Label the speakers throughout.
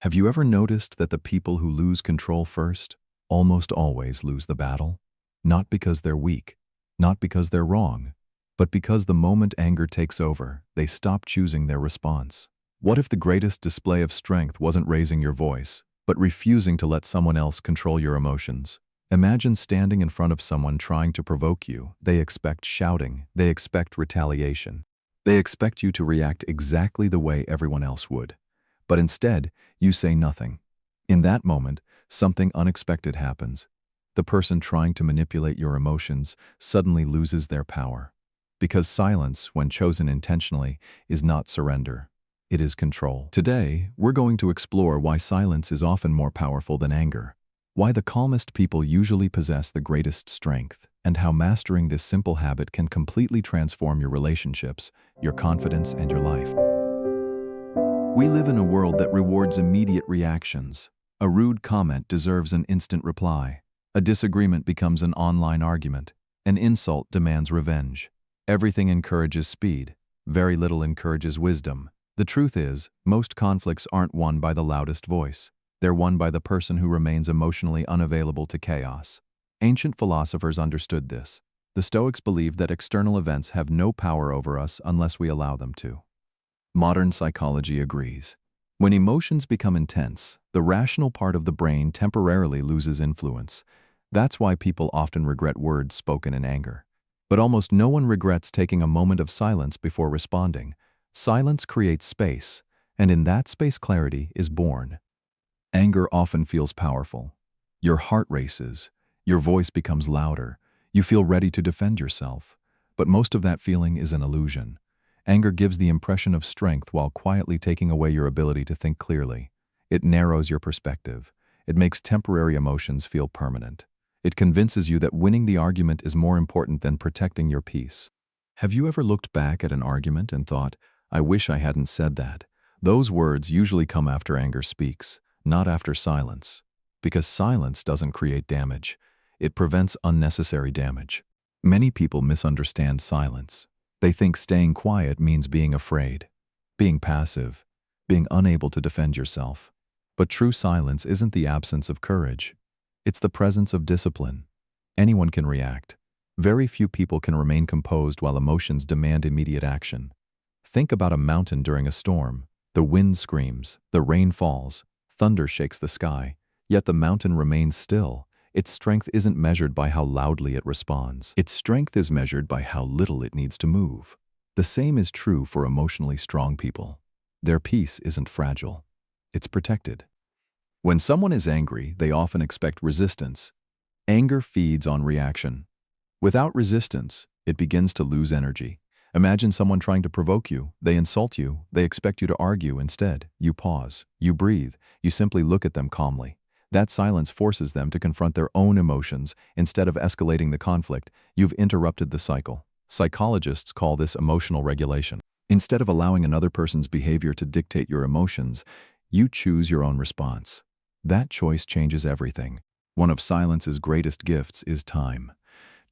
Speaker 1: Have you ever noticed that the people who lose control first almost always lose the battle? Not because they're weak, not because they're wrong, but because the moment anger takes over, they stop choosing their response. What if the greatest display of strength wasn't raising your voice, but refusing to let someone else control your emotions? Imagine standing in front of someone trying to provoke you. They expect shouting, they expect retaliation. They expect you to react exactly the way everyone else would. But instead, you say nothing. In that moment, something unexpected happens. The person trying to manipulate your emotions suddenly loses their power. Because silence, when chosen intentionally, is not surrender. It is control. Today, we're going to explore why silence is often more powerful than anger, why the calmest people usually possess the greatest strength, and how mastering this simple habit can completely transform your relationships, your confidence, and your life. We live in a world that rewards immediate reactions. A rude comment deserves an instant reply. A disagreement becomes an online argument. An insult demands revenge. Everything encourages speed. Very little encourages wisdom. The truth is, most conflicts aren't won by the loudest voice. They're won by the person who remains emotionally unavailable to chaos. Ancient philosophers understood this. The Stoics believed that external events have no power over us unless we allow them to. Modern psychology agrees. When emotions become intense, the rational part of the brain temporarily loses influence. That's why people often regret words spoken in anger. But almost no one regrets taking a moment of silence before responding. Silence creates space, and in that space clarity is born. Anger often feels powerful. Your heart races, your voice becomes louder, you feel ready to defend yourself. But most of that feeling is an illusion. Anger gives the impression of strength while quietly taking away your ability to think clearly. It narrows your perspective. It makes temporary emotions feel permanent. It convinces you that winning the argument is more important than protecting your peace. Have you ever looked back at an argument and thought, "I wish I hadn't said that"? Those words usually come after anger speaks, not after silence. Because silence doesn't create damage. It prevents unnecessary damage. Many people misunderstand silence. They think staying quiet means being afraid, being passive, being unable to defend yourself. But true silence isn't the absence of courage. It's the presence of discipline. Anyone can react. Very few people can remain composed while emotions demand immediate action. Think about a mountain during a storm. The wind screams, the rain falls, thunder shakes the sky, yet the mountain remains still. Its strength isn't measured by how loudly it responds. Its strength is measured by how little it needs to move. The same is true for emotionally strong people. Their peace isn't fragile. It's protected. When someone is angry, they often expect resistance. Anger feeds on reaction. Without resistance, it begins to lose energy. Imagine someone trying to provoke you. They insult you. They expect you to argue instead. You pause. You breathe. You simply look at them calmly. That silence forces them to confront their own emotions. Instead of escalating the conflict, you've interrupted the cycle. Psychologists call this emotional regulation. Instead of allowing another person's behavior to dictate your emotions, you choose your own response. That choice changes everything. One of silence's greatest gifts is time.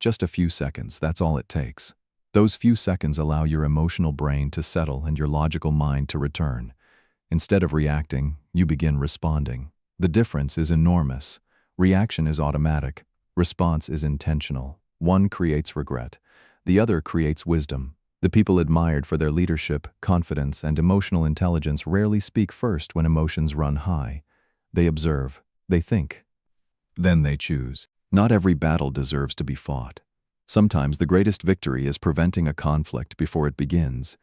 Speaker 1: Just a few seconds, that's all it takes. Those few seconds allow your emotional brain to settle and your logical mind to return. Instead of reacting, you begin responding. The difference is enormous. Reaction is automatic. Response is intentional. One creates regret. The other creates wisdom. The people admired for their leadership, confidence, and emotional intelligence rarely speak first when emotions run high. They observe. They think. Then they choose. Not every battle deserves to be fought. Sometimes the greatest victory is preventing a conflict before it begins.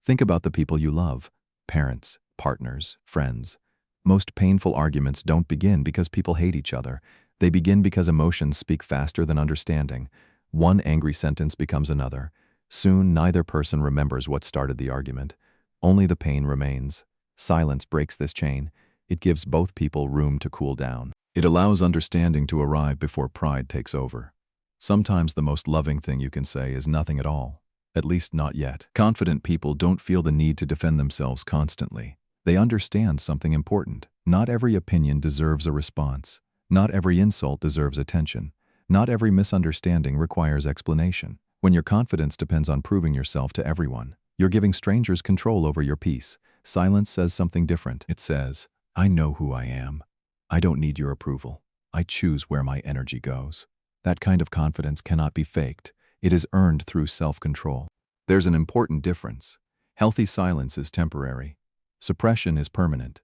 Speaker 1: Think about the people you love. Parents, partners, friends. Most painful arguments don't begin because people hate each other. They begin because emotions speak faster than understanding. One angry sentence becomes another. Soon, neither person remembers what started the argument. Only the pain remains. Silence breaks this chain. It gives both people room to cool down. It allows understanding to arrive before pride takes over. Sometimes the most loving thing you can say is nothing at all. At least not yet. Confident people don't feel the need to defend themselves constantly. They understand something important. Not every opinion deserves a response. Not every insult deserves attention. Not every misunderstanding requires explanation. When your confidence depends on proving yourself to everyone, you're giving strangers control over your peace. Silence says something different. It says, I know who I am. I don't need your approval. I choose where my energy goes. That kind of confidence cannot be faked. It is earned through self-control. There's an important difference. Healthy silence is temporary. Suppression is permanent.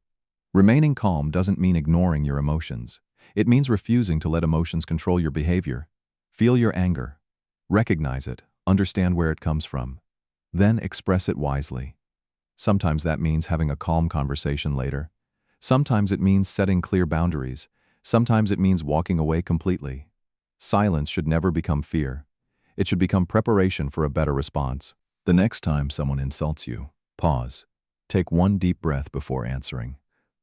Speaker 1: Remaining calm doesn't mean ignoring your emotions. It means refusing to let emotions control your behavior. Feel your anger. Recognize it. Understand where it comes from. Then express it wisely. Sometimes that means having a calm conversation later. Sometimes it means setting clear boundaries. Sometimes it means walking away completely. Silence should never become fear. It should become preparation for a better response. The next time someone insults you, pause. Take one deep breath before answering.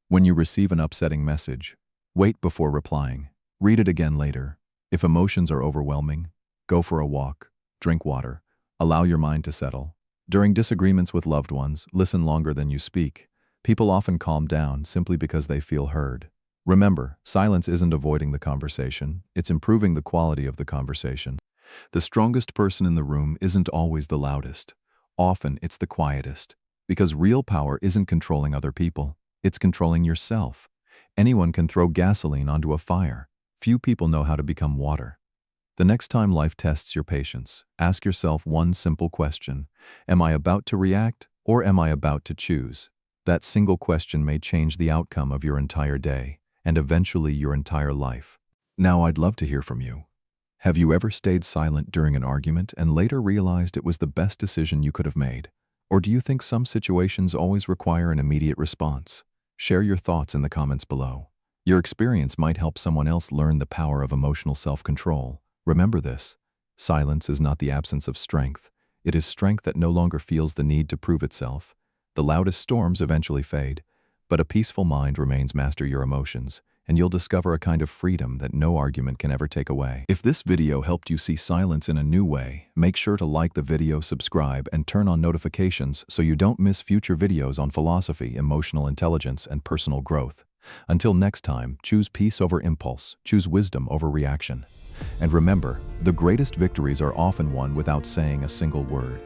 Speaker 1: When you receive an upsetting message, wait before replying. Read it again later. If emotions are overwhelming, go for a walk, drink water, allow your mind to settle. During disagreements with loved ones, listen longer than you speak. People often calm down simply because they feel heard. Remember, silence isn't avoiding the conversation, it's improving the quality of the conversation. The strongest person in the room isn't always the loudest. Often it's the quietest. Because real power isn't controlling other people, it's controlling yourself. Anyone can throw gasoline onto a fire. Few people know how to become water. The next time life tests your patience, ask yourself one simple question. Am I about to react, or am I about to choose? That single question may change the outcome of your entire day, and eventually your entire life. Now I'd love to hear from you. Have you ever stayed silent during an argument and later realized it was the best decision you could have made? Or do you think some situations always require an immediate response? Share your thoughts in the comments below. Your experience might help someone else learn the power of emotional self-control. Remember this: silence is not the absence of strength. It is strength that no longer feels the need to prove itself. The loudest storms eventually fade, but a peaceful mind remains. Master your emotions, and you'll discover a kind of freedom that no argument can ever take away. If this video helped you see silence in a new way, make sure to like the video, subscribe, and turn on notifications so you don't miss future videos on philosophy, emotional intelligence, and personal growth. Until next time, choose peace over impulse, choose wisdom over reaction. And remember, the greatest victories are often won without saying a single word.